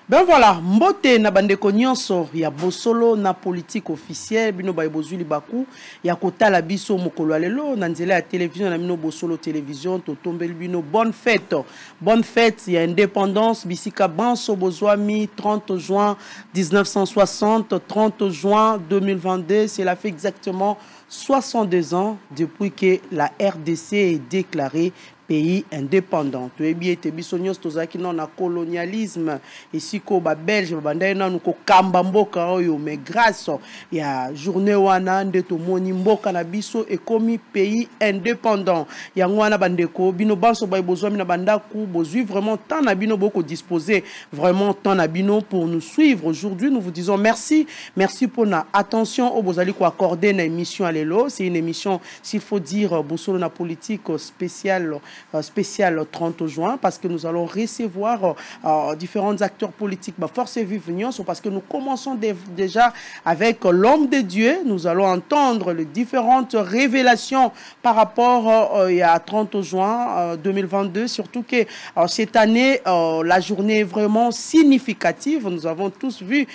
Ben voilà, mbote na bandeko nyonso ya bosolo na politique officielle bino ba bozuli baku ya kotala biso mokolo lelo na nzela ya télévision na bino bosolo télévision to tombeli bino bonne fête ya indépendance bisika banso bozwami 30 juin 1960 30 juin 2022 c'est la fait exactement 62 ans depuis que la RDC est déclarée pays indépendant. Tu es bien, tu es bisognos tozaki non na colonialisme ici ko ba belge ba bandai na nuko kamba mboka oyo mais grâce ya journée wana ndeto moni mboka na biso ekomi pays indépendant. Yango wana bandeko bino banso ba bozwami na bandaku bozui vraiment tant na bino boko disposer vraiment tant na bino pour nous suivre. Aujourd'hui, nous vous disons merci pour na attention au bozali ko accorder na émission alelo, c'est une émission s'il faut dire bosolo na politique spéciale 30 juin parce que nous allons recevoir différents acteurs politiques. Force et vive parce que nous commençons déjà avec l'homme de Dieu. Nous allons entendre les différentes révélations par rapport à 30 juin 2022. Surtout que cette année, la journée est vraiment significative. Nous avons tous vu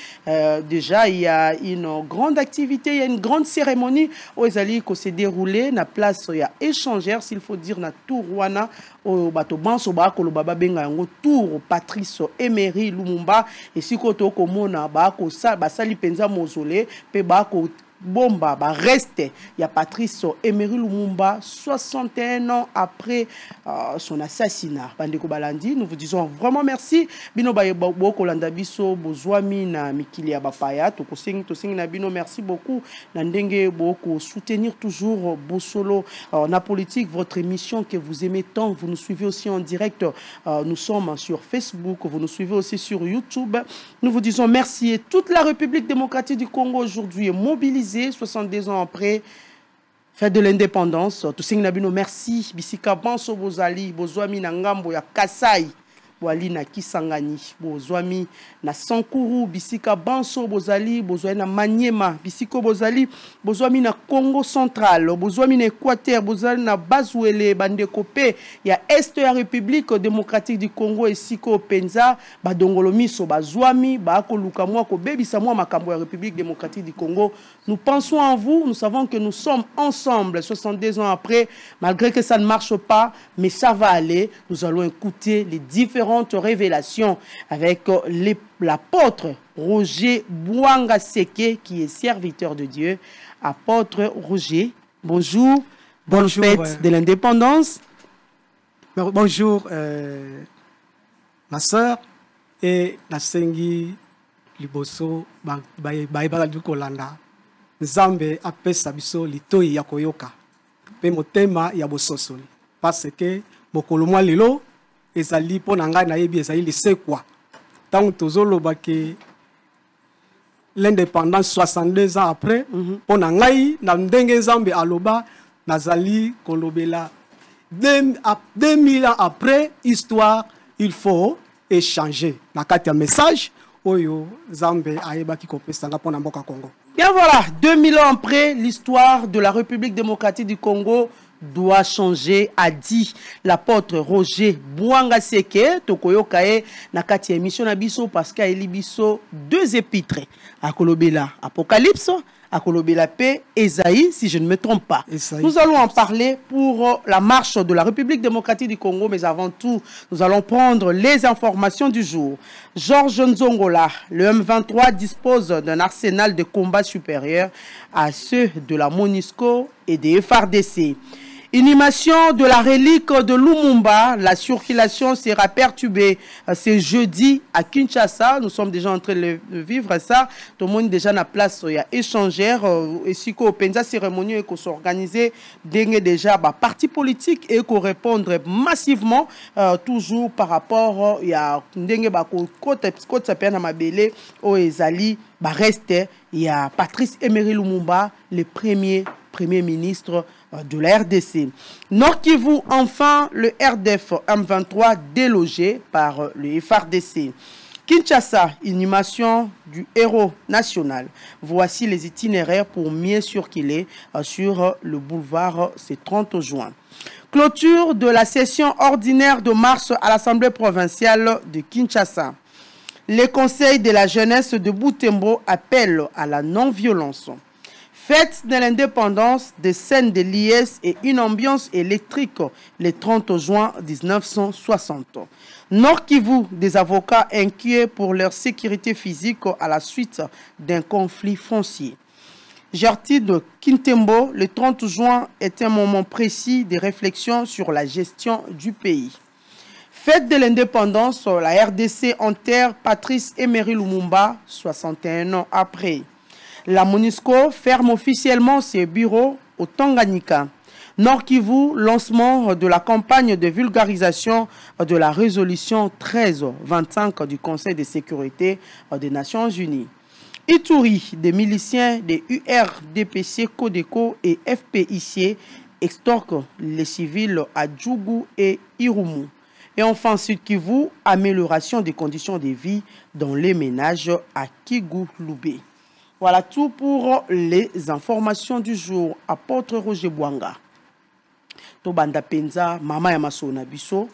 déjà, il y a une grande activité, il y a une grande cérémonie où il s'est déroulé. Na place, il y a échangère, s'il faut dire, na tour au bateau banso ba ko baba benga yango tour Patrice Emery Lumumba et si koto komona ba ko sa ba sali penza mausolée pe ba ko bomba ba reste ya Patrice Emery Lumumba 61 ans après son assassinat. Bandeko Balandi, nous vous disons vraiment merci. Bino ba boko landa biso bozwami na mikili ya bapaya to kosengi na bino merci beaucoup na ndenge boko soutenir toujours bosolo na politique, votre émission que vous aimez tant. Vous nous suivez aussi en direct, nous sommes sur Facebook, vous nous suivez aussi sur YouTube. Nous vous disons merci et toute la République démocratique du Congo aujourd'hui est mobilisée 62 ans après fête de l'indépendance. Tout signe nabino merci bisika banso bozali bozwami na ngambo ya Kasai wali na Kisangani bozwami na Sankuru bisika banso bozali na Maniema bisiko bozali bozwami na Congo central bozwami na Équateur bozali na Bazuele bandeko pe ya Est ya République démocratique du Congo esiko penza badongolo miso bazwami ba ko luka mwa ko bebisa mwa makambo ya République démocratique du Congo. Nous pensons en vous, nous savons que nous sommes ensemble 62 ans après, malgré que ça ne marche pas, mais ça va aller. Nous allons écouter les différentes révélations avec l'apôtre Roger Bouanga Seke, qui est serviteur de Dieu. Apôtre Roger, bonjour, bonne fête de l'indépendance. Bonjour, ma soeur et la Sengi Liboso Baïbala du Kolanda. Nzambe apesa biso litoi ya koyoka pe motema ya bososoli parce que mokolo mwa lelo ezali pona ngai na yebi ezali lisekwa tant tozoloba ke l'indépendance 62 ans après pona ngai na ndenge Nzambe aloba nazali kolobela 2000 ans après histoire il faut échanger na kati ya message oyo Nzambe ayebaki kopesa nga pona mboka Congo. Bien voilà, 2000 ans après, l'histoire de la République démocratique du Congo doit changer, a dit l'apôtre Roger Bouanga Seke. Tokoyo Kae, Nakati émission Nabiso, Pascal Elibiso, 2 épîtres. À Kolobela, Apocalypse, à Kolobela Paix, Esaïe, si je ne me trompe pas. Esaïe. Nous allons en parler pour la marche de la République démocratique du Congo, mais avant tout, nous allons prendre les informations du jour. Georges Nzongola, le M23 dispose d'un arsenal de combat supérieur à ceux de la MONUSCO et des FARDC. Inhumation de la relique de Lumumba, la circulation sera perturbée ce jeudi à Kinshasa. Nous sommes déjà en train de vivre ça. Tout le monde déjà na place, il y a échangère et si ko penza cérémonie et ko s'organiser déjà parti politique et ko répondre massivement toujours par rapport il y a ndenge ba ko côte ça pena mabele o ezali ba reste il y a Patrice Emery Lumumba le premier ministre de la RDC. Nord Kivu, enfin, le RDF M23 délogé par le FARDC. Kinshasa, inhumation du héros national. Voici les itinéraires pour mieux circuler sur le boulevard ce 30 juin. Clôture de la session ordinaire de mars à l'Assemblée provinciale de Kinshasa. Les conseils de la jeunesse de Butembo appellent à la non-violence. Fête de l'indépendance, des scènes de liesse et une ambiance électrique le 30 juin 1960. Nord Kivu, des avocats inquiets pour leur sécurité physique à la suite d'un conflit foncier. Gertrude Kintembo, le 30 juin est un moment précis de réflexion sur la gestion du pays. Fête de l'indépendance, la RDC enterre Patrice Emery Lumumba, 61 ans après. La MONUSCO ferme officiellement ses bureaux au Tanganyika. Nord Kivu, lancement de la campagne de vulgarisation de la résolution 1325 du Conseil de sécurité des Nations Unies. Ituri, des miliciens des URDPC, Codeco et FPIC extorquent les civils à Djougou et Irumu. Et enfin, Sud Kivu, amélioration des conditions de vie dans les ménages à Kigouloubé. Voilà tout pour les informations du jour. Apôtre Roger Bouanga. Tobanda Penza, Mama Yamaso Nabiso,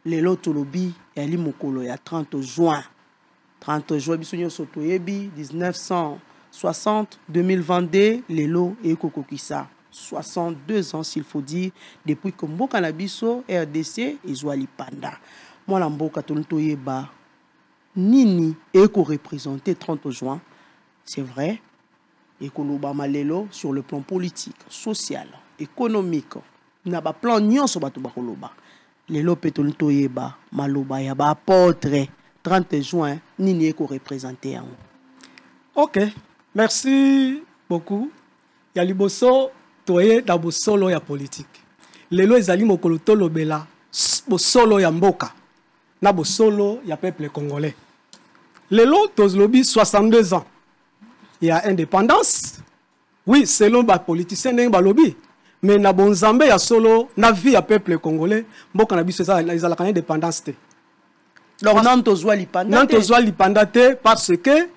Lelo Tolobi, Yali Mokolo ya 30 juin. 30 juin, Bisonyo Sotoyebi, 1960, 2022, Lelo et Kokokisa. 62 ans, s'il faut dire, depuis que Mboka Nabiso, RDC et Zouali Panda. Moi, la Mboka Tontoyeba, Nini, et représenté 30 juin. C'est vrai, et Koloba Malelo sur le plan politique, social, économique, n'a pas plan nyon sur Batouba Koloba. Lelo Petoltoyeba, Maloba Yaba apôtre 30 juin, Nini Eko représenté en. Ok, merci beaucoup. Yaliboso, toye dabo solo ya politique. Lelo ezali mokolo tolobela, bo solo ya mboka, na bo solo ya peuple congolais. Lelo tozlobi 62 ans. Il y a indépendance. Oui, selon les politiciens, il y a lobby. Mais na bonzambe ya solo, na vie ya peuple congolais, mboka na biso ils ont indépendance. Alors non tozwa lipanda. Non tozwa lipanda parce que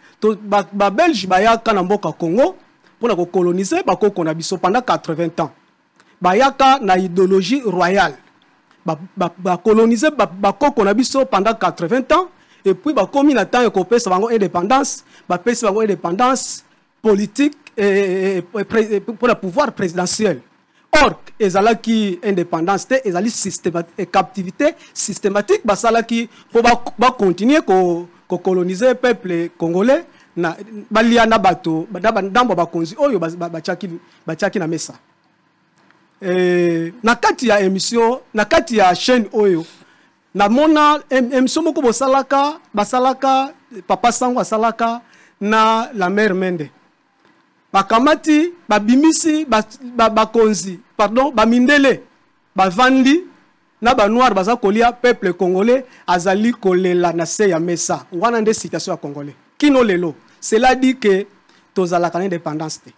ba Belge ba yaka na mboka Congo pour na coloniser ba koko na biso pendant 80 ans. Ba yaka na idéologie royale. Ba coloniser ba koko na biso pendant 80 ans. Et puis, comme il attend que ça va indépendance, indépendance politique et pour le pouvoir présidentiel. Or, ils ont qui indépendance, ils ont captivité systématique, qui pour continuer à coloniser le peuple congolais. Na baliana bato, ndambo bakonzi oyo bachaki na mesa. Na kati ya émission, na kati ya chaîne oyo. Na mona émission moko basalaka papa sango asalaka na la mère Mende. Bakamati babimisi bakonzi pardon bamindele bavandi na ba noir baza kolia peuple congolais azali kolela na se ya mesa wana nde situation ya congolais kino lelo cela dit que tozalaka indépendance te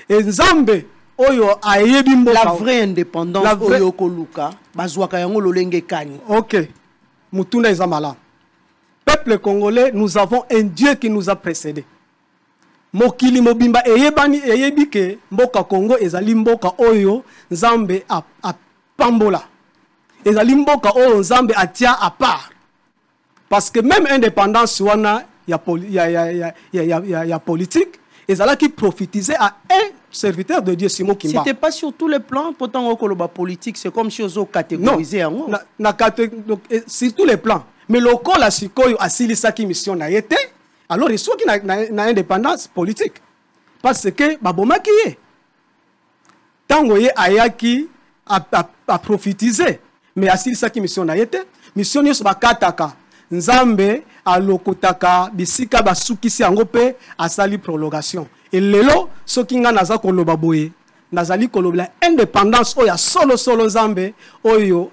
et nzambe oyo ayebi mboka la vraie indépendance oyo koluka bazwaka yango lolenge kani. OK, mutunda ezamala. Peuple congolais, nous avons un Dieu qui nous a précédés. Mokili mobimba eyebi ke mboka Congo ezali mboka oyo nzambe a pambola. Ezali mboka oyo nzambe atia à part. Parce que même indépendance wana ya politique, ezala qui profitiser à un serviteur de Dieu Simon Kimba. C'était pas sur tous les plans, pourtant au politique, c'est comme si on catégorisé en sur tous les plans. Mais le col a sikoyo asili saki mission na yete, alors il faut qu'il na indépendance politique. Parce que baboma qui est tango ye ayaki a profitiser, mais asili saki mission na yete, mission yo bakataka nzambe alokotaka bisika basukisi yango pe asali prolongation. Et lelo soki nga naza koloba boye nazali koloba indépendance oya solo nzambe oyo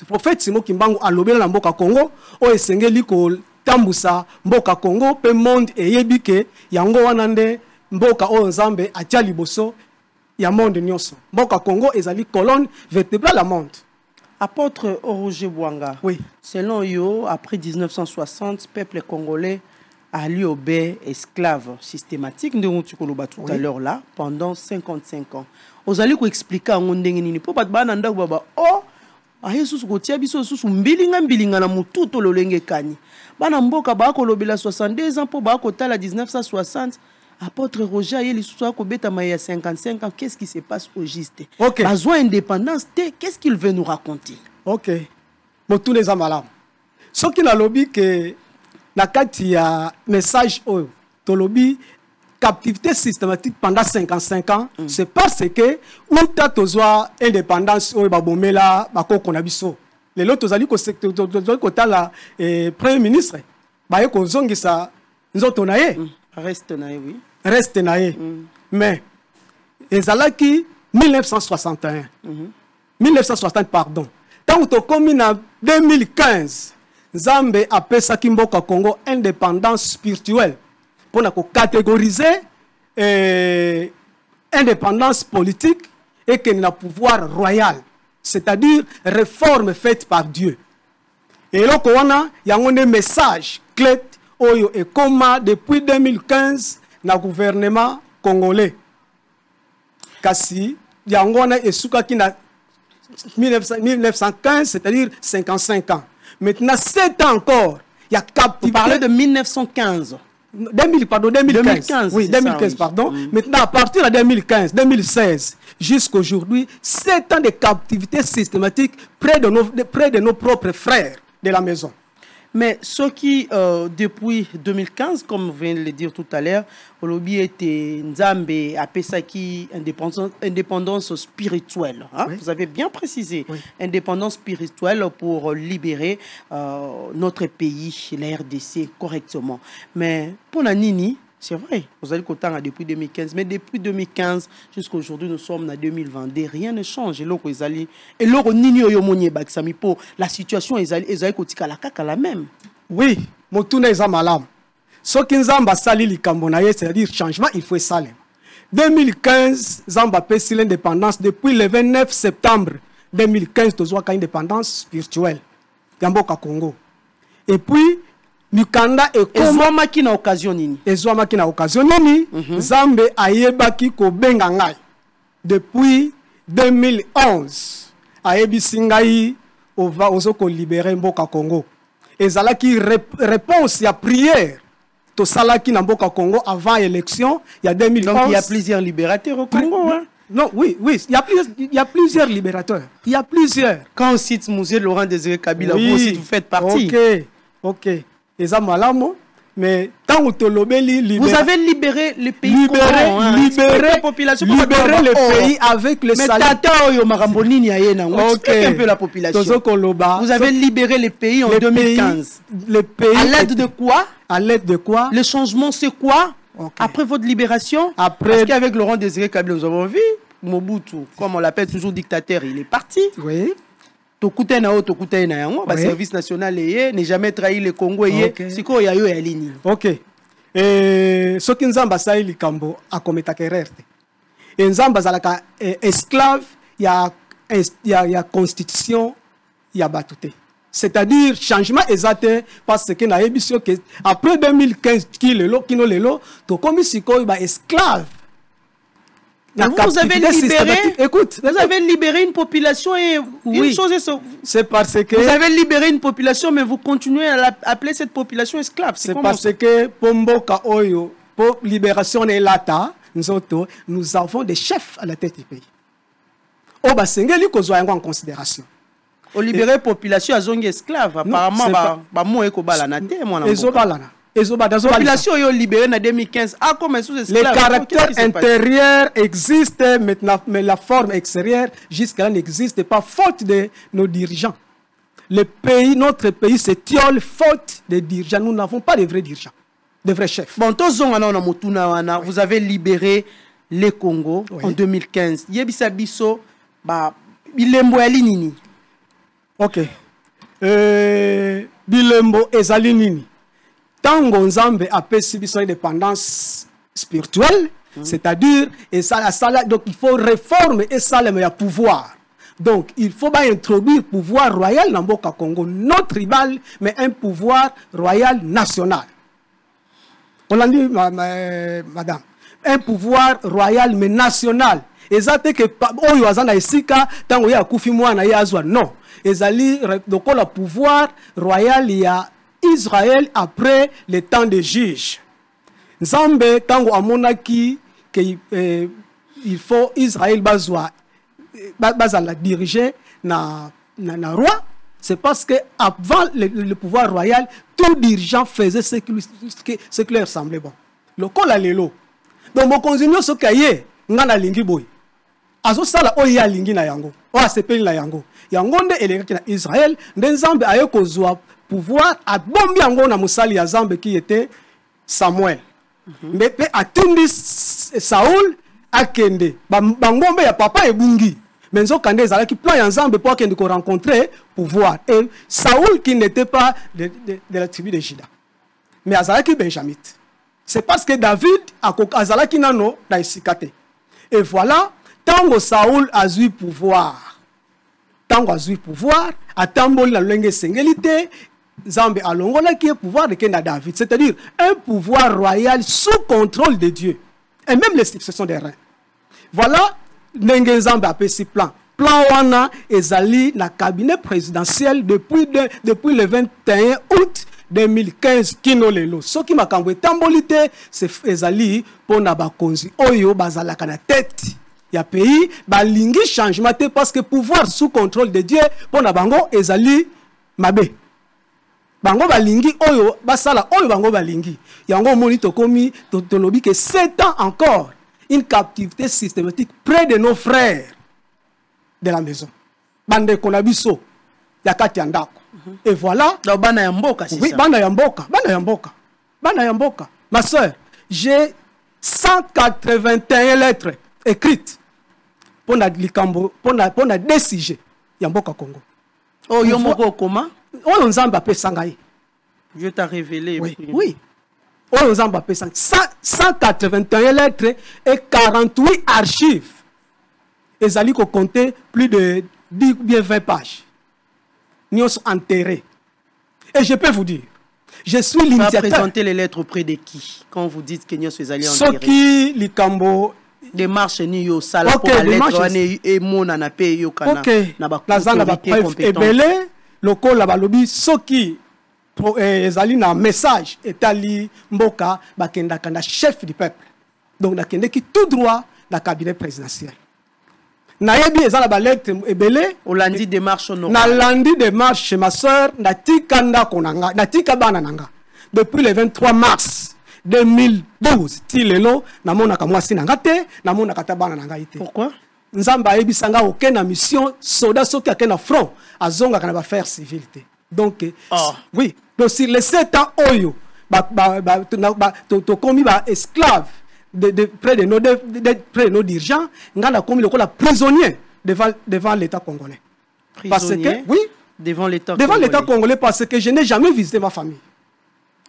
prophète Simon Kimbangu alobela na mboka Congo oyo esengeli ko tambusa mboka Congo pe monde eyebike yango wana nde mboka oyo nzambe atia liboso ya monde nyonso. Mboka Congo ezali colonne vertébrale la monde. Apôtre Roger Bouanga. Oui. Selon yo, après 1960, peuple congolais a lui obéi esclave systématique de tout à l'heure là pendant 55 ans. Vous allez expliquer à mon pour baba oh aye susu kotia biso susu mbilinga na mutu to lolenge kani bana mboka ba ko lobela 62 ans po ba ko tala 1960 apôtre Roger aye lisusu ko beta ma ya 55 ans. Qu'est-ce qui se passe au juste? OK. Besoin indépendance, qu'est-ce qu'il veut nous raconter? OK. Bon, tous les amalam. Ce qui n'a lobby que la kati ya message oyo to lobby captivité systématique pendant 55 ans, c'est parce que ou ta tozwa indépendance oyo ba bomela ba ko konabiso. Les lotos ali ko secteur ko tala premier ministre ba ye ko zongisa nzoto na ye. Reste na ye, oui. Reste na ye. Mais ezalaki 1961. 1960 pardon. Tant que commis en 2015, Nzambe apesa Mboka Congo indépendance spirituelle pour catégoriser indépendance politique et qu'il y a pouvoir royal, c'est-à-dire réforme faite par Dieu. Et là, il y a un message clé et comment depuis 2015 le gouvernement congolais. Kasi, il y a un 1915, c'est-à-dire 55 ans. Maintenant, 7 ans encore, il y a captivité. Vous parlez de 1915. 2015. Oui, 2015, ça, pardon. Maintenant, à partir de 2015, 2016, jusqu'aujourd'hui, 7 ans de captivité systématique près de nos propres frères de la maison. Mais ce qui, depuis 2015, comme vous venez de le dire tout à l'heure, au lobby était Nzambe a Pesaki indépendance spirituelle. Hein? Oui. Vous avez bien précisé. Oui. Indépendance spirituelle pour libérer notre pays, la RDC, correctement. Mais pour la Nini, c'est vrai, vous allez compter depuis 2015, mais depuis 2015 jusqu'à aujourd'hui, nous sommes en 2022, rien ne change. Et la situation est la même. Oui, Motuna est malam. Ce qui Nzamba sali likambonaye, c'est-à-dire changement, il faut saler. 2015, Zamba pèse l'indépendance depuis le 29 septembre 2015, nous avons une indépendance spirituelle. Yamboka Congo. Et puis, Mikanda et Ezwama ki na occasion nini? Ezwama ki na occasion nini? Zambe ayebaki ko benga ngai. Depuis 2011, ayebisi ngai ozoko libérer Mboka Congo. Ezalaki réponse ya prière to salaki na Mboka Congo avant élection, il y a 2011. Donc il y a plusieurs libérateurs au Congo, hein? Non, oui, il y a plusieurs libérateurs. Il y a plusieurs. Quand on cite Moussé Laurent Désiré Kabila, oui, vous aussi vous faites partie. OK. Mais tant que vous avez libéré le pays. Libéré la population. Libéré le pays avec le salaire. Un peu la population. Vous avez libéré le pays en 2015. Le pays. À l'aide de quoi? À l'aide de quoi? Le changement, c'est quoi? Après votre libération? Parce qu'avec Laurent Désiré Kabila, nous avons vu Mobutu, comme on l'appelle toujours dictateur, il est parti. Oui. Le service national n'est jamais trahi le Congo. C'est quoi il y a eu à ligne. OK. Ce qui Nzamba sa ili kambo a commettre erreur. Et Nzamba zalaka esclave, il y a constitution, il y a batute. C'est-à-dire changement exact parce que na émission que après 2015 kino lelo to comme si ko ba esclave. Vous avez libéré, écoute, vous avez libéré une population et oui, une chose est c'est parce que vous avez libéré une population mais vous continuez à appeler cette population esclave. C'est parce que Pomboka Oyo, pour libération de l'Ata, nous avons des chefs à la tête du pays. Oba sengeli ko zwa en considération. Au libérer population à zongi esclave apparemment ba mo eko bala na te moi na. La population est libérée en 2015. Ah, comme sous esclave. Le caractère intérieur existe maintenant, mais la forme extérieure jusqu'à là n'existe pas, faute de nos dirigeants. Le pays, notre pays, c'est tiole faute de dirigeants. Nous n'avons pas de vrais dirigeants, de vrais chefs. Bon, vous avez libéré le Congo en 2015. Yebisa biso, bilembo ya nini? Ok. Bilembo ezali nini? Tango Nzambe apesi biso indépendance spirituelle, c'est-à-dire donc il faut réformer et ça le pouvoir. Donc il faut pas introduire pouvoir royal dans Mboka Congo, non tribal, mais un pouvoir royal national. On l'a dit, madame, un pouvoir royal mais national. ezate que oyo azana esika tango ya kufi mwana ya azwa non ezali donc le pouvoir royal ya Israël après le temps des juges Nzambe tango amonaki que il faut Israël bazwa bazala diriger na roi c'est parce que avant le pouvoir royal tout dirigeant faisait ce qui leur semblait bon le col à l'élo donc mon continue ce cahier ngana lingi boy azo sala oya lingi na yango o asepeli na yango yango nde elekaki na Israël nde Nzambe aye kozwa pouvoir a bombi yango na musali ya Nzambe qui était Samuel mais pe atindi Saoul akende bangombe ya papa ebungi mais nzokande ezalaki plan ya Nzambe pour akende ko rencontrer pouvoir et Saoul qui n'était pas de la tribu de Juda mais azalaki benjamite. C'est parce que David azalaki nano na isikate. Et voilà, tango Saoul a eu pouvoir. Tango a eu pouvoir, atamboli la lenge sengelite, Nzambe alongola qui est pouvoir de Kenda David, c'est-à-dire un pouvoir royal sous contrôle de Dieu. Et même les successions des reins. Voilà, Nenge Nzambe a fait ce plan. Plan wana ezali na cabinet présidentiel depuis le 21 août 2015 kino lelo soki makambo etambolite c'est ezali pona bakonzi oyo bazalaka na tête ya pays balingi changement te parce que pouvoir sous contrôle de Dieu pona bango ezali mabe bango balingi oyo basala oyo bango balingi yango moni tokomi tolobi que 7 ans encore une captivité systématique près de nos frères de la maison bande konabiso ya kati ya ndako. Et voilà. Donc, bana yamboka, c'est oui, ça. Bana yamboka. Ma soeur, j'ai 181 lettres écrites pour la DCG Yamboka Congo. Oh, Yomoko comment? Oh, Nzamba pe sangaï. Dieu t'a révélé. Oui, oui. Oh, Nzamba pe sangaï. 181 lettres et 48 archives. Et Zali ko compter plus de 10 bien 20 pages. Nous sommes enterrés. Et je peux vous dire, je suis l'initiateur. Vous présenter les lettres auprès de qui? Quand vous dites que nous sommes allés enterrés. Soki Likambo. Démarche ni yo sala pour la lettre wane et mon anape yo kana na ba autorité compétente. Loko la balobi soki ezali na message etali mboka bakenda kana chef du peuple. Donc nakende ki tout droit na cabinet présidentiel. Nayebi ezala ba lettre ebele Olandi démarche honorable. Na landi démarche ma soeur na tikanda konanga na tikabana nanga depuis le 23 mars 2012 tilelo namona ka mwasi nanga te namona katabana nanga ite. Pourquoi? Nzamba ayebisanga aucune mission soldat soki akena front azonga kana ba faire civilité. Donc oui, donc sur les 7 ans oyo to komi ba esclave près de nos dirigeants, ngana komi lokola prisonnier devant l'État congolais. Prisonnier parce que oui, devant l'État congolais parce que je n'ai jamais visité ma famille.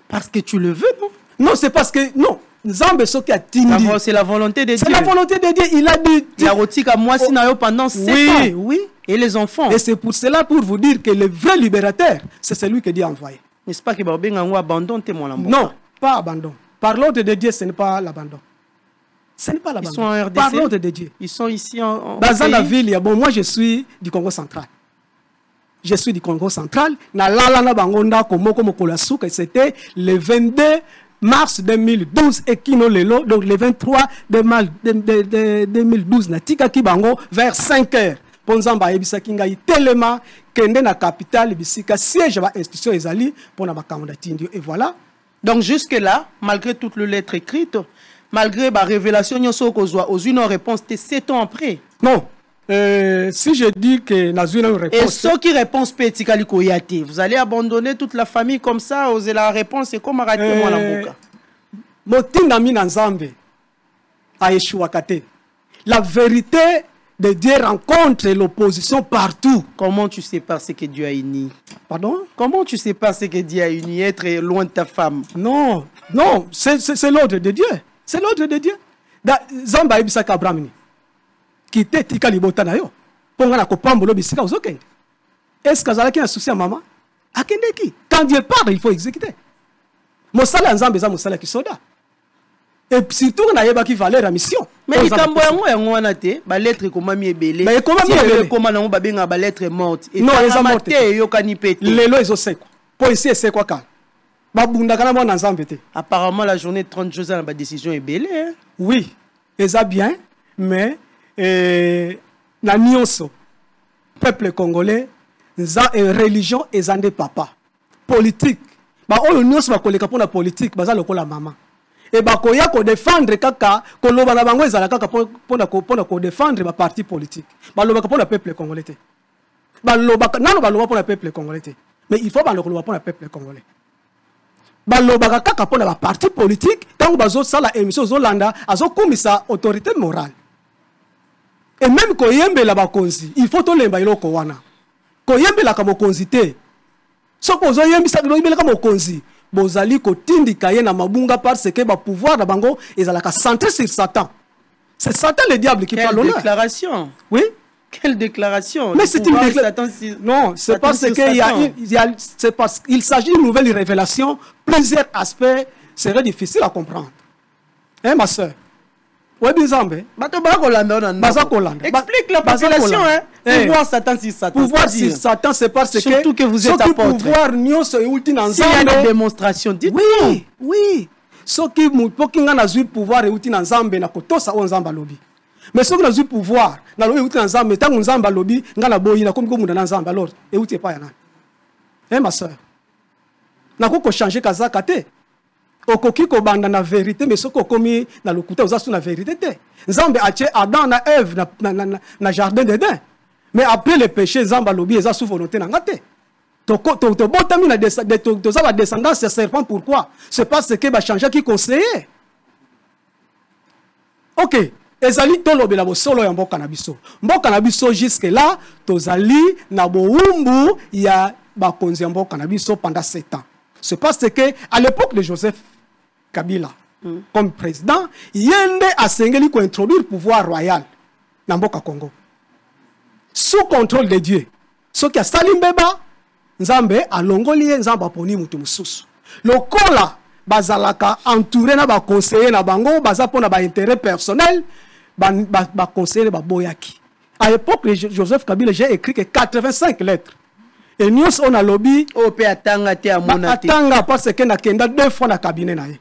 Parce que tu le veux, non? Non, c'est parce que non. Nzambe soki a tindi. C'est la volonté de Dieu. C'est la volonté de Dieu. Il a dit. Il a rotika moi sinayo pendant 7 ans. Oui, oui. Et les enfants. Et c'est pour cela pour vous dire que le vrai libérateur, c'est celui que Dieu a envoyé. N'est-ce pas que Babenga abandon témoin la mort? Non, pas abandon. Par l'ordre de Dieu, ce n'est pas l'abandon. Ce n'est pas l'abandon. Ils sont en RDC. Par l'ordre de Dieu. Ils sont ici en dans la ville, bon, moi je suis du Congo central. Je suis du Congo central. Na lala na bangonda komoko mokola suka, c'était le 22 mars 2012 et kino lelo, donc le 23 de 2012 na tika ki bango vers 5 heures. Ponzamba ebisa kinga itelema kende na capitale bisika siège ba institution ezali pona bakanda tindio et voilà. Donc jusque là, malgré toutes les lettres écrites, malgré la révélation aux une réponse 7 ans après. Non. Si je dis que n'a une réponse. Et ceux qui répondent pétikali koyate, vous allez abandonner toute la famille comme ça, oser la réponse c'est comme arrêter moi la boka. Motinda mina nzambe a échoué kate. La vérité de Dieu rencontre l'opposition partout. Comment tu sais pas ce que Dieu a uni? Pardon? Comment tu sais pas ce que Dieu a uni, être loin de ta femme? Non, non, c'est l'ordre de Dieu. C'est l'ordre de Dieu. Zamba ibisaka Abraham qui était tika libota na yo. Ponga na kopambolo bisika ozokende. Est-ce que azalaki na souci à maman? Akende ki? Quand Dieu parle, il faut exécuter. Mosala nzambe za mosala ki soda. Et surtout, on a qui valeur la mission. Mais il cambo yango wana te ba lettre comment mi ebele. Mais comment mi ebele? Comment nango ba benga ba lettre morte. Non, ils ont morte. Yo kanipete. Lelo ils ont seko. Pour ici c'est quoi quand? Ba bunda kana mo nzambe te. Apparemment la journée de 30 jours na ba décision ebele. Hein? Oui, ils ont bien, mais la nyonso peuple congolais, za religion et zande papa. Politique. Ba oyo nyonso ba koleka pour la politique, ba za lokola maman. Et bah koya ko défendre kaka ko loba na bango ezala kaka pona ko défendre ba parti politique ba loba ka pona peuple congolais te ba loba nano ba loba pona peuple congolais te mais il faut ba loba pona peuple congolais ba loba kaka pona ba parti politique tango bazo sala émission zolanda azo kumisa autorité morale et même ko yembela ba konzi il faut to lemba iloko wana ko yembela ka mokonzi te so ko zo yembisa ko yembela ka mokonzi bozali kotindika ye na mabunga parce que ba pouvoir na bango ezalaka centré sur Satan. C'est Satan le diable qui parle. Quelle déclaration? Oui. Quelle déclaration? Mais c'est une déclaration. Non, c'est parce que c'est parce qu'il s'agit d'une nouvelle révélation. Plusieurs aspects seraient difficiles à comprendre. Hein, ma soeur? Oui, bizarre. Explique la population, hein. Pouvoir Satan sur Satan. Pouvoir sur Satan, c'est parce que surtout que vous êtes apôtre. Pouvoir nyonso euti na nzambe. S'il y a des démonstrations, dites-nous. Oui, oui. Soki mupoki nga na zui pouvoir euti na nzambe na kotosa o nzamba lobi. Mais soki na zui pouvoir na lobi euti na nzambe tangu nzamba lobi nga na boyi na komi ko munda na nzamba alors euti pa ya nani. Eh ma sœur. Na ko changer kazaka te. Okoki ko banda na vérité mais soko komi na lokuta ozasu na vérité te. Nzambe a tué Adam na Ève na jardin d'Éden. Mais après le péché Nzamba lobi eza sous volonté na ngate. To botami na la descendance de serpent pourquoi? C'est parce que ba changer qui conseiller. OK, ezali tolobela bo solo ya mboka na biso. Mboka na biso jusque là tozali na boumbu ya ba konzi ya mboka na biso pendant 7 ans. C'est parce que à l'époque de Joseph Kabila comme président, yende a sengeli ko introduire pouvoir royal na mboka Congo. Sous contrôle de Dieu. Ce qui a Salimbeba, Nzambe a longoli Nzamba poni mutu mususu. Lokola bazalaka entouré na ba conseiller na bango, baza pona ba intérêt personnel, ba conseiller ba boyaki. À l'époque de Joseph Kabila, j'ai écrit que 85 lettres. Et nous on a lobby au pe atanga te amona te. Atanga parce que na kenda 2 fois na cabinet na ye.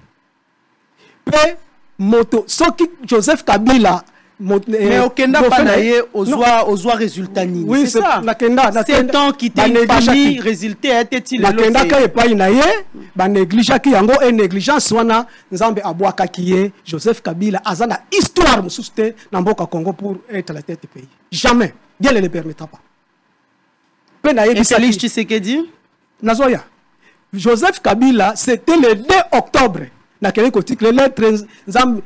Pe moto soki Joseph Kabila mais au Kenda panaye ozwa résultat ni. Oui, c'est ça. C'est tant qui t'est une famille résultat était-il le Kenda ka epai na ye ba négligence ki yango et négligence wana Nzambe abwaka kiye Joseph Kabila azana histoire mususte na mboka Congo pour être la tête du pays. Jamais. Dieu ne le permettra pas. Et Félix Tshisekedi Nazoya. Joseph Kabila, c'était le 2 octobre. Na kele kotik les lettres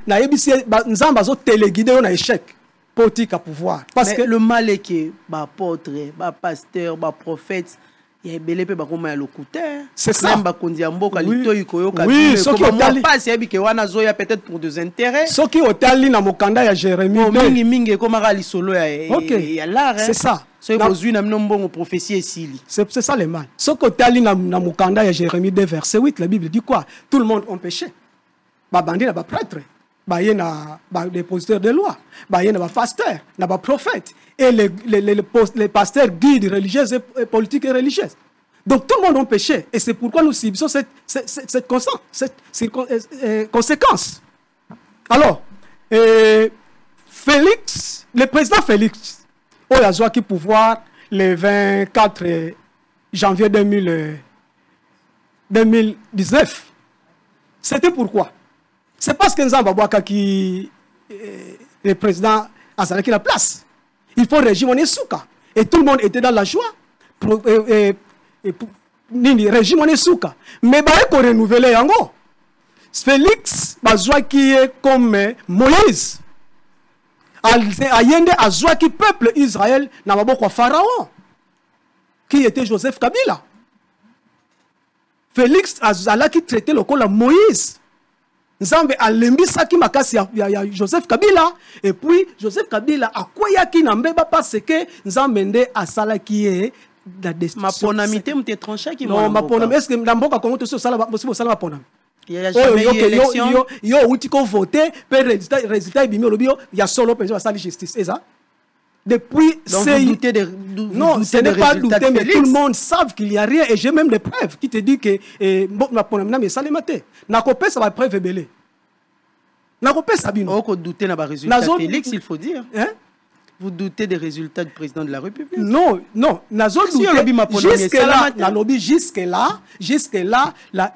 na yebisi nzamba zo téléguidé on a échec politique à pouvoir parce que le mal est que ba apôtre, ba pasteur, ba prophète ya belé pe ba koma ya lokuta. C'est ça. Ba kondi ya mboka litoyi koyoka. Oui, ce qui otali pas c'est que wana zoya peut-être pour des intérêts. Ce qui otali na mokanda ya Jérémie. Mingi mingi koma ra lisolo ya l'art. C'est ça. C'est aujourd'hui na mbongo prophétie esili. C'est ça le mal. Ce qui otali na mokanda ya Jérémie 2 verset 8 la Bible dit quoi? Tout le monde ont péché. Ba bandi na ba prêtre, ba yena ba dépositaire de loi, ba yena ba pasteur, na ba prophète et les pasteurs guides religieux et politiques et religieuses. Donc tout le monde a péché et c'est pourquoi nous subissons cette conséquence. Alors, Félix, le président Félix, il a joué pouvoir le 24 janvier 2019. C'était pourquoi? C'est parce que Nzamba Bouaka qui le président a la place. Il faut régime on est souka. Et tout le monde était dans la joie. Régime on est souka. Mais il faut renouveler yango. Félix Bazoua qui est comme Moïse. Ayende Azoua qui peuple Israël n'a pas beaucoup Pharaon. Qui était Joseph Kabila. Félix Azala qui traitait le col Moïse. Nzambe alembi saki makasi ya Joseph Kabila et puis Joseph Kabila akweyaki na mbeba parce que Nzambe nde asala ki e la ma ponamité m'te tranché qui non ma ponamité est-ce que na mboka Congo to sala possible sala ma ponamité Il n'y a jamais eu élection. Yo outi ko voter pe résultat bimi lobio ya solo pension ça justice et ça depuis c'est non ce n'est pas douter mais tout le monde savent qu'il y a rien et j'ai même des preuves qui te dit que bon na pona mais ça les maté na ko pesa ba preuve belé na ko pesa bino o ko douter na ba résultat Félix il faut dire hein. Vous doutez des résultats du président de la République? Non, non. Jusque-là, la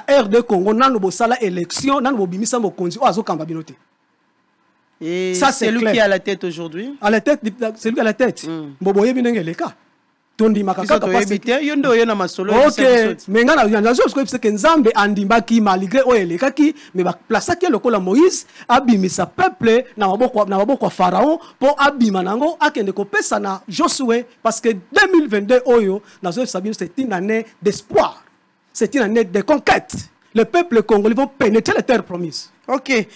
RD Congo, n'a pas la élection, n'a pas bimisa mo konzi o azo kamba binote. Et ça c'est lui qui est à la tête aujourd'hui. À la tête, c'est lui à la tête. Boboye binenge leka. Tondi makaka parce que yondo yona masolo. OK, mais ngana yanzo parce que Nzambe andimbaki malgré o elekaki mais ba place ki lokola Moïse abimisa peuple na maboko Pharaon pour abima nango akende ko pesa na Josué parce que 2022 oyo nazo sabino c'est une année d'espoir. C'est une année de conquête. Le peuple congolais vont pénétrer les terres promises. OK.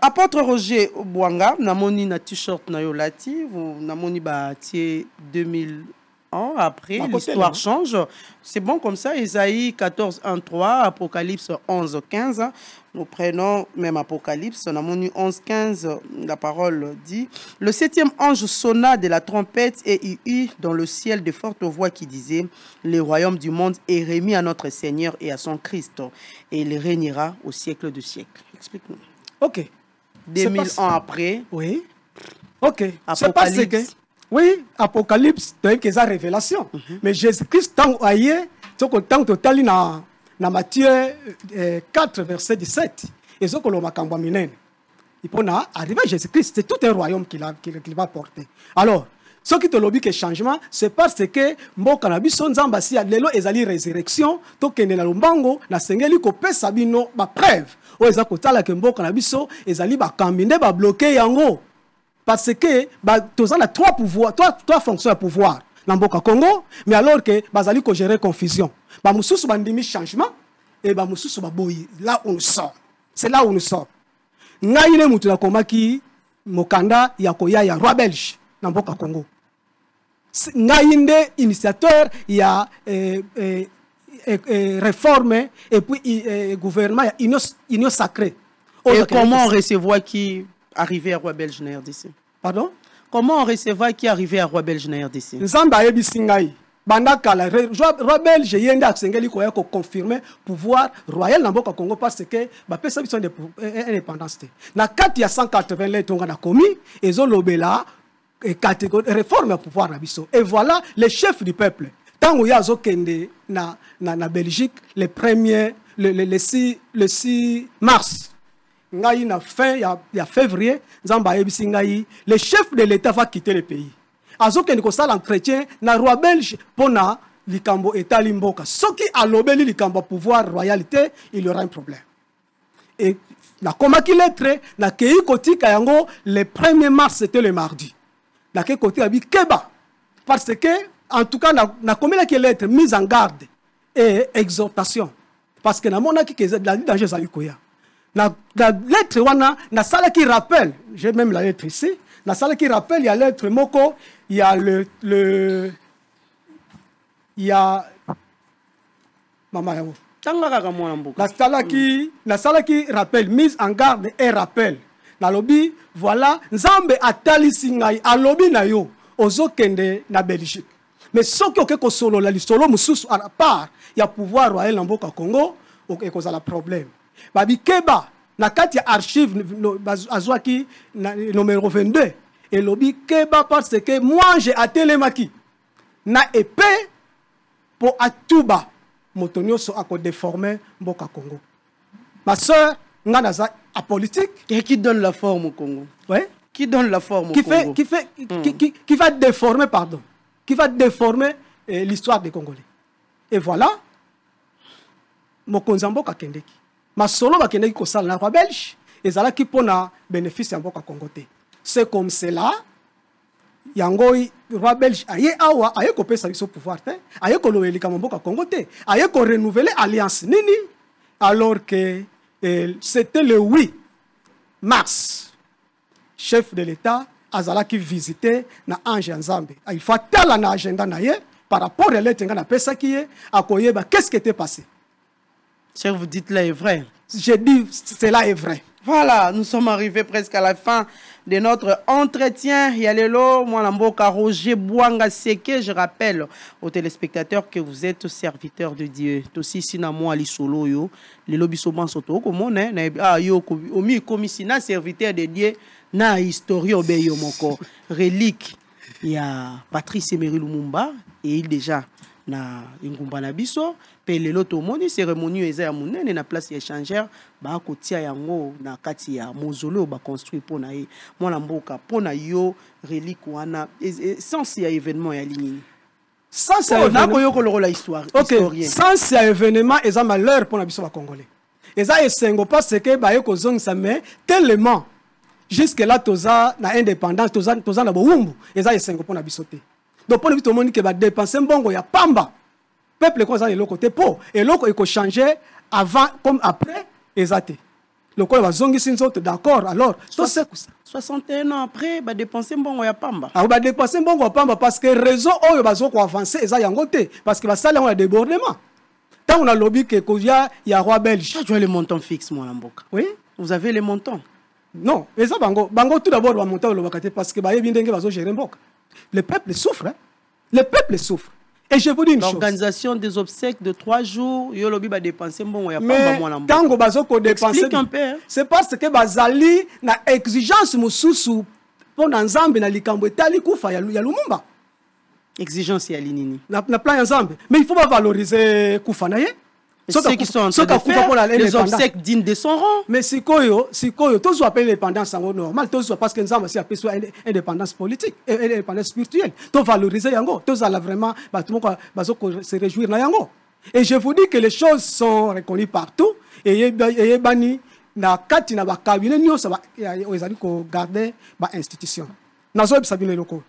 Apôtre Roger Bouanga, namoni na t-shirt na yolati, vous namoni ba tie 2000 ans après, l'histoire change. C'est bon comme ça. Isaïe 14, 1, 3, Apocalypse 11, 15. Nous prenons même Apocalypse. On a mon 11, 15. La parole dit: le 7e ange sonna de la trompette et il eut dans le ciel de fortes voix qui disaient: le royaume du monde est remis à notre Seigneur et à son Christ, et il régnera au siècle de siècle. Explique-nous. OK. 2000 ans après. Oui. OK. C'est parce que oui, Apocalypse, c'est une révélation. Mais Jésus-Christ, tant total na Matthieu 4, verset 17. Et ce que l'on m'a cambié, il peut arriver à Jésus-Christ, c'est tout un royaume qu'il va porter. Alors, ce qui te lobby que changement, c'est parce que mon cannabis son zambasi a lelo ezali résurrection, to kende na lombango na sengeli ko pesa bino ba preuve. O ezako tala ke mon cannabis ezali ba kambinde ba bloquer yango. Parce que tous ont trois pouvoirs, trois fonctions de pouvoir dans le Congo, mais alors que bazali ko gérer confusion. Ba mususu bandimi changement et ba mususu ba boyi. Là où nous sommes. C'est là où nous sommes. Ngaile mutu na komaki mokanda ya koya ya roi belge dans le Congo. Ngainde initiateur ya réforme et puis gouvernement ya union sacrée. Et comment recevoir qui arrivé à Roi Belge na RDC? Pardon? Comment on recevra qui arrivé à Roi Belge na RDC? Nzamba yebi singai. Bandaka la Roi Belge yenda aksengeli ko ya ko confirmer pouvoir royal na mboka Congo parce que ba pesa biso indépendance. Na kati ya 180 let tonga na komi ezo lobela catégorie réforme pouvoir na biso. Et voilà les chefs du peuple. Tango ya zo kende na Belgique le 6 mars. Ngai na fin ya février, Nzamba yebisi ngai, le chef de l'État va quitter le pays. Azoke ndiko sala entretien na roi belge pona likambo etali mboka. Soki alobeli likambo pouvoir royalité, il y aura un problème. Et na komaki lettre na kei kotika yango le 1er mars c'était le mardi. Na kei kotika bi keba parce que en tout cas na komela ki lettre mise en garde et exhortation parce que na mona ki keza la danger za likoya. La lettre wana na sala qui rappelle, j'ai même la lettre ici, na sala qui rappelle il y a lettre moko, il y a il y a maman yango tangaka mwana mboka na sala qui rappelle mise en garde et rappel na lobi voilà Nzambe atalisi ngai alobi na yo ozokende na Belgique mais soki okeko solo la lisolo mususu à part il y a pouvoir royal na mboka Congo ekozala problème. Babi Keba, na kati ya archive azwaki numéro 22. Et lobi Keba parce que moi j'ai atelemaki na épée pour atuba motonio so ako déformer mboka Congo. Ma soeur nganaza a politique et qui donne la forme au Congo. Ouais, qui donne la forme au Congo. Qui va déformer pardon. Qui va déformer l'histoire des Congolais. Et voilà mokonzamboka kendeki. Ma solo va kende ko sala na roi belge ezala ki pona bénéfice ya mboka Congo te. C'est comme cela yango roi belge aye awa aye ko pesa biso pouvoir te aye ko loelika mboka Congo te aye ko renouveler alliance nini alors que c'était le 8 mars chef de l'État azala ki visiter na ange Nzambe il faut tala na agenda na ye par rapport à lettre nga na pesa ki ye akoyeba qu'est-ce qui était passé. Ce que vous dites là est vrai. Je dis, cela est vrai. Voilà, nous sommes arrivés presque à la fin de notre entretien. Yalelo, moi Lamboka Roger Bouanga Seke, je rappelle aux téléspectateurs que vous êtes serviteurs de Dieu. Aussi sinamo ali solo yo, les lobby soban soto comme on est yo omi commissaire serviteur de Dieu na historien obeyo moko relique. Il y a Patrice Emery Lumumba et il déjà na ingumba na biso pe lelo to moni cérémonie eza ya munene na place ya échangeur ba kotia yango na kati ya mausolée ba construit pona ye mwana mboka pona yo relique wana sans ya événement ya linini sans ya événement ko yoko la histoire historien sans ya événement eza malheur pona biso ba congolais eza esengo parce que ba yoko zongisa mais tellement jusque là toza na indépendance toza na bowumbu eza esengo pona biso te. Donc, pour nous, tout le monde qui va dépenser un bon, il y a pamba. Peuple, comme ça, il y a côté pour. Et l'autre, il faut changer avant comme après, exact. Le corps va zongi sin autres, d'accord. Alors, 61 ans après, il va dépenser un bon, il y a pamba. Ah, il va dépenser un bon, il y a pamba parce que raison, il va avancer, ça, il y a un côté. Parce que ça, on a débordement. Tant on a lobby que il y a roi belge. Tu as les montants fixes, moi, Lamboka. Oui. Vous avez les montants? Non. Et ça, Bango, tout d'abord, va monter au lobby parce que il y a bien gérer un boc. Le peuple souffre. Hein? Le peuple souffre. Et je vous dis une chose. L'organisation des obsèques de 3 jours, Yolobi va dépenser bon, il y a pas moi quand vous avez dépensé, c'est parce que Bazali na exigence mususu pour Nzambe na likambo etali kufa ya Lumumba. Exigence ya linini. Na plan Nzambe. Mais il faut pas valoriser kufa na ye. Ceux qui sont en train de faire les obsèques dignes de son rang. Mais si tous appellent l'indépendance en normal, tous parce que nous avons appelé soit indépendance politique et indépendance spirituelle. Tous valoriser yango, tous allons vraiment tout le monde se réjouir na yango. Et je vous dis que les choses sont reconnues partout et bani na kati na ba cabinet nyo ça va ezali ko garder ba institution. Nazo bisabine loko.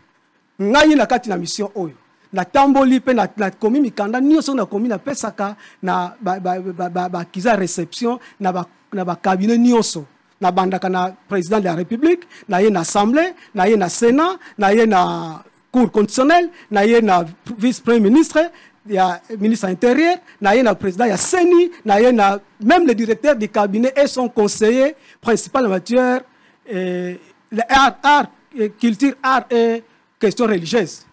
Ngai na kati na mission oyo. Na tamboli pe na komi mikanda nyonso na komi na pesaka na ba kiza réception na ba cabinet nyonso na bandaka na président de la république na ye na assemblée na ye na sénat na ye na cour constitutionnelle na ye na vice premier ministre ya ministre intérieur na ye na président ya CENI na ye na même le directeur du cabinet et son conseiller principal en matière art culture art et questions religieuses.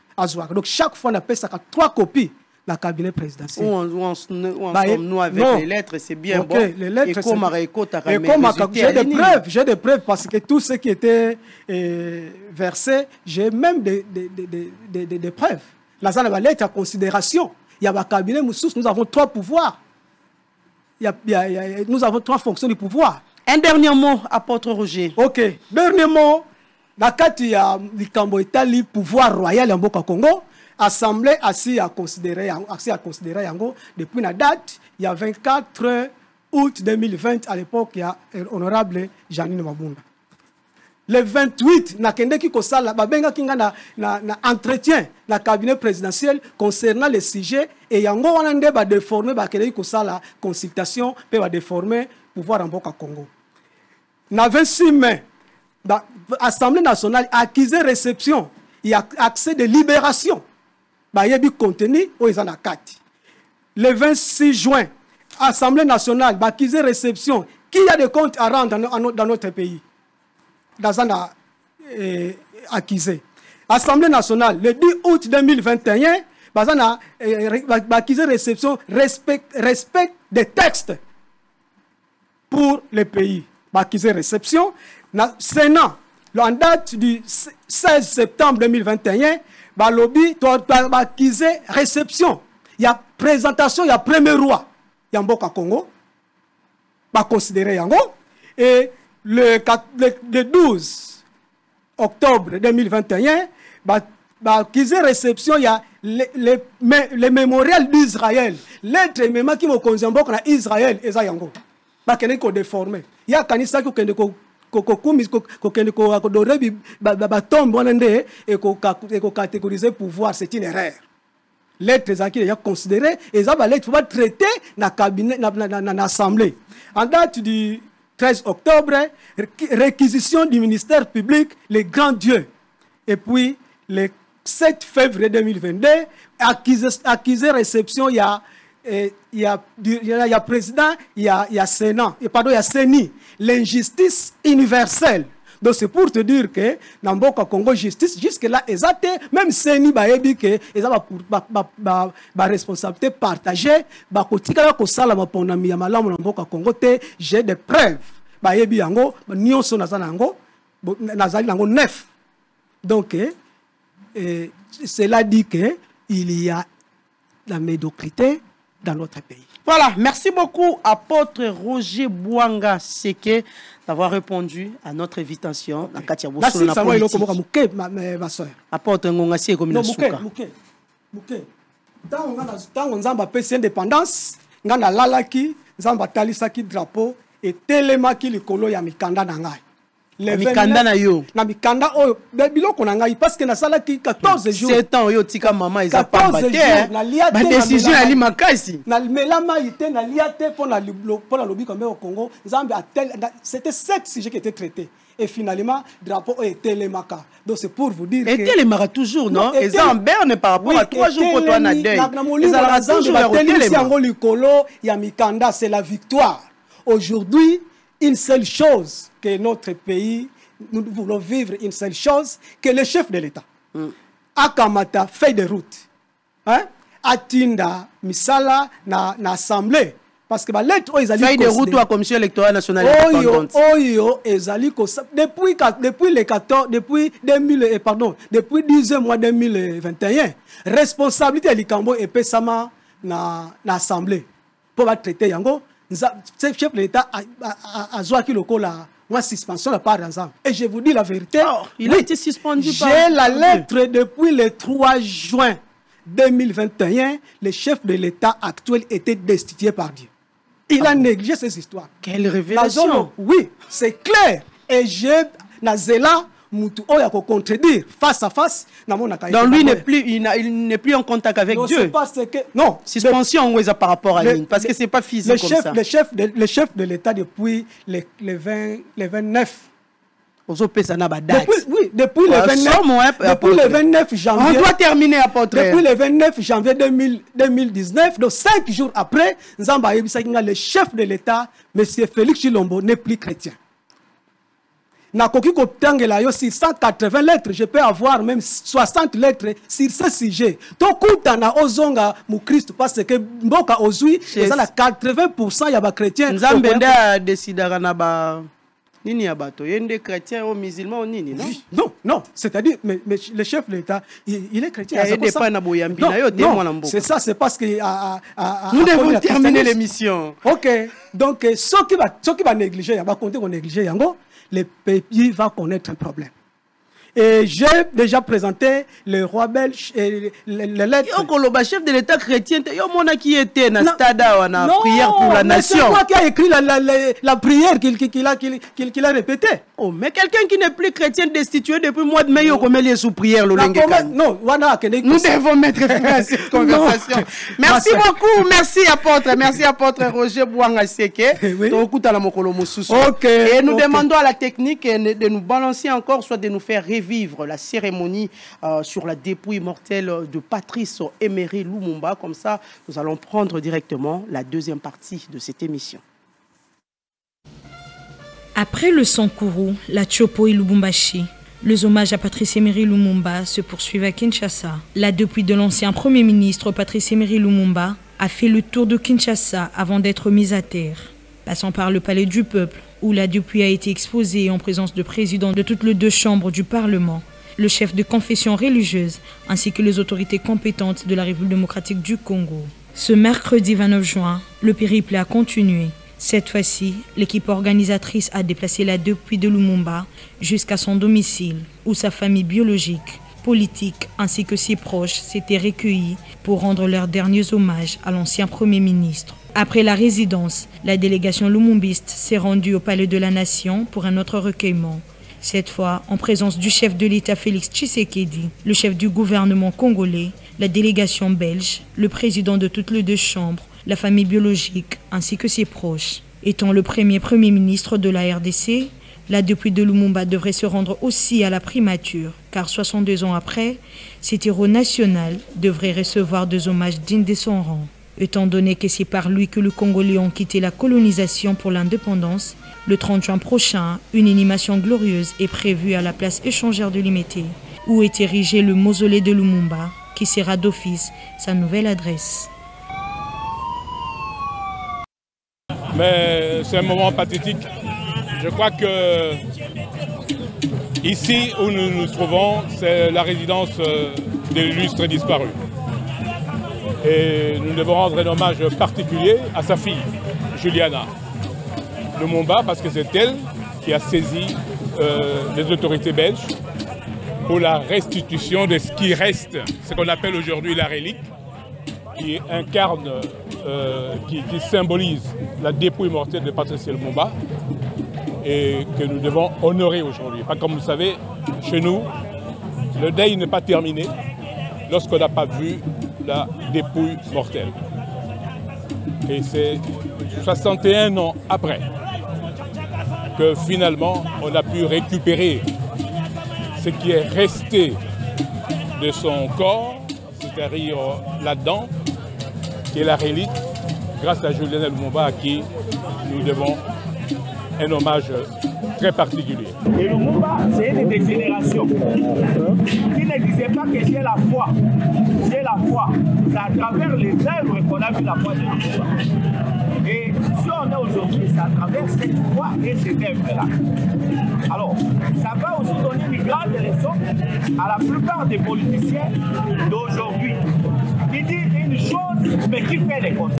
Donc chaque fois on appelle ça 3 copies dans le cabinet présidentiel. Où en sommes-nous avec les lettres, c'est bien bon. Les lettres, et j'ai des preuves parce que tout ce qui était versé, j'ai même des preuves. Là, ça va lettre à considération. Il y a un cabinet, nous avons 3 pouvoirs. Nous avons 3 fonctions du pouvoir. Un dernier mot, apôtre Roger. Ok, dernier mot. La carte il y a le pouvoir royal en Boka Congo, assemblée assis à considérer yango depuis la date il y a 24 août 2020 à l'époque il y a honorable Janine Mabunda. Le 28 na kende ki kosala babenga kinga na entretien na cabinet présidentiel concernant les sujets et yango wana nde ba déformer ba kende ki kosala consultation pe ba déformer pouvoir en Boka Congo. Na 26 mai Assemblée nationale accusé réception, il y a accès de libération. Il y a du contenu, le 26 juin, Assemblée nationale accusé réception, qui a des comptes à rendre dans notre pays. Dans un accusé. Assemblée nationale, le 10 août 2021, accusé réception, respect des textes pour le pays. Accusé réception. Na Sénat, en date du 16 septembre 2021, lobby a accusé réception. Il y a présentation, il y a premier roi. Il y a Mboka Congo. Considéré yango. Et le 12 octobre 2021, accusé réception, il y a le mémorial d'Israël. L'être même qui me concerne à Israël et Zayango. Il y a déformé. Il y a kanisa qui catégoriser pouvoir, c'est une erreur. L'être qui est considéré et ça va l'être traité dans cabinet dans l'assemblée. En date du 13 octobre, réquisition du ministère public, les grands dieux. Et puis le 7 février 2022, accusé réception, il y a il y a président, il y a Sénat, et pardon, il y a CENI, l'injustice universelle. Donc c'est pour te dire que dans le Congo justice, jusque-là, même CENI, ils ont la responsabilité partagée, j'ai des preuves. Donc, cela dit qu'il y a la médiocrité dans notre pays. Voilà, merci beaucoup, apôtre Roger Bouanga Seke, d'avoir répondu à notre invitation. Merci, ma soeur. Apôtre Ngongasi et Komina Souka. Tant on a fait indépendance, on a lalaki, on a talisaki drapeau et telemaki le colo ya mikanda nangai. Mikanda na yo. Na mikanda o biloko na ngai parce que na salaki 14 jours. 7 ans yo tika maman ils a pas battu. Ba décision ali makasi. Na melama ité na liate pour la lobby comme au Congo, c'était 7 sujets qui étaient traités. Et finalement, drapeau est télémaka. Donc c'est pour vous dire que... Et télémaka toujours, non? Et ça en berne par rapport à 3 jours pour toi na deuil. Et ça la toujours télémaka. C'est la victoire. Aujourd'hui, une seule chose que notre pays, nous voulons vivre une seule chose, que le chef de l'État, Akamata, fait de route, Atinda, Misala, na assemblée, parce que lettre fait de route à la Commission électorale nationale indépendante. Depuis 10 mois 2021, responsabilité de l'Ikambo et Pesama na assemblée pour traiter Yango. Le chef de l'État a joué le col la suspension de part ensemble. Et je vous dis la vérité. Il a été suspendu par... J'ai la lettre depuis le 3 juin 2021. Le chef de l'État actuel était destitué par Dieu. Il a négligé ces histoires. Quelle révélation! Oui, c'est clair. Et j'ai Nazela Moutou Oya ko contredire face à face. Donc lui il n'est plus en contact avec Dieu. Parce que, non. Suspension par rapport à lui. Parce que c'est pas physique comme ça. Le chef de l'État depuis les 29. Depuis le 29 janvier. On doit terminer, apôtre. Depuis le 29 janvier 2019, donc 5 jours après, le chef de l'État, M. Félix Chilombo, n'est plus chrétien. Sur 180 lettres, je peux avoir même 60 lettres sur ce sujet. Tokutana ozonga mu Christ parce que mboka ozui, ils ont 80% ya ba chrétiens. Nzambenda décidera na ba nini ya bato yende chrétien ou musulman ou nini non? Non, c'est-à-dire mais le chef de l'État il est chrétien. C'est ça, c'est parce que nous devons terminer l'émission. OK. Donc ceux qui va négliger, il va compter qu'on négliger yango. Le pays va connaître un problème. Et j'ai déjà présenté le roi belge et les lettres. Le chef de l'État chrétien, qui était dans stade na prière pour la nation. C'est moi qui a écrit la prière qu'il a répétée. Oh, mais quelqu'un qui n'est plus chrétien destitué depuis le mois de mai, il est sous prière. Non, nous devons mettre fin à cette conversation. Merci beaucoup, merci apôtre Roger Bouanga Seke. Et nous demandons à la technique de nous balancer encore, soit de nous faire revivre la cérémonie sur la dépouille mortelle de Patrice Emery Lumumba. Comme ça, nous allons prendre directement la deuxième partie de cette émission. Après le Sankuru, la Tchopo et Lubumbashi, les hommages à Patrice Emery Lumumba se poursuivent à Kinshasa. La dépouille de l'ancien Premier ministre Patrice Emery Lumumba a fait le tour de Kinshasa avant d'être mise à terre. Passant par le palais du peuple, où la dépouille a été exposée en présence de présidents de toutes les 2 chambres du Parlement, le chef de confession religieuse, ainsi que les autorités compétentes de la République démocratique du Congo. Ce mercredi 29 juin, le périple a continué. Cette fois-ci, l'équipe organisatrice a déplacé la dépouille de Lumumba jusqu'à son domicile, où sa famille biologique, politique ainsi que ses proches s'étaient recueillis pour rendre leurs derniers hommages à l'ancien Premier ministre. Après la résidence, la délégation lumumbiste s'est rendue au Palais de la Nation pour un autre recueillement. Cette fois, en présence du chef de l'État Félix Tshisekedi, le chef du gouvernement congolais, la délégation belge, le président de toutes les 2 chambres, la famille biologique ainsi que ses proches. Étant le premier ministre de la RDC, la dépouille de Lumumba devrait se rendre aussi à la primature, car 62 ans après, cet héros national devrait recevoir 2 hommages dignes de son rang. Étant donné que c'est par lui que les Congolais ont quitté la colonisation pour l'indépendance, le 30 juin prochain, une inhumation glorieuse est prévue à la place échangère de Limete, où est érigé le mausolée de Lumumba, qui sera d'office sa nouvelle adresse. Mais c'est un moment pathétique. Je crois que ici où nous nous trouvons, c'est la résidence de l'illustre disparu. Et nous devons rendre un hommage particulier à sa fille, Juliana Lumumba, parce que c'est elle qui a saisi les autorités belges pour la restitution de ce qui reste, ce qu'on appelle aujourd'hui la relique, qui incarne, qui symbolise la dépouille mortelle de Patrice Lumumba et que nous devons honorer aujourd'hui. Comme vous le savez, chez nous, le deuil n'est pas terminé lorsqu'on n'a pas vu la dépouille mortelle. Et c'est 61 ans après que finalement on a pu récupérer ce qui est resté de son corps, c'est-à-dire là-dedans, qui est la relique, grâce à Juliana Lumumba à qui nous devons un hommage très particulier. Et Lumumba, c'est une des générations qui ne disait pas que j'ai la foi. J'ai la foi. C'est à travers les œuvres qu'on a vu la foi de Lumumba. Et si on est aujourd'hui, c'est à travers cette foi et ces œuvres-là. Alors, ça va aussi donner une grande leçon à la plupart des politiciens d'aujourd'hui qui disent une chose mais qui fait les contraires.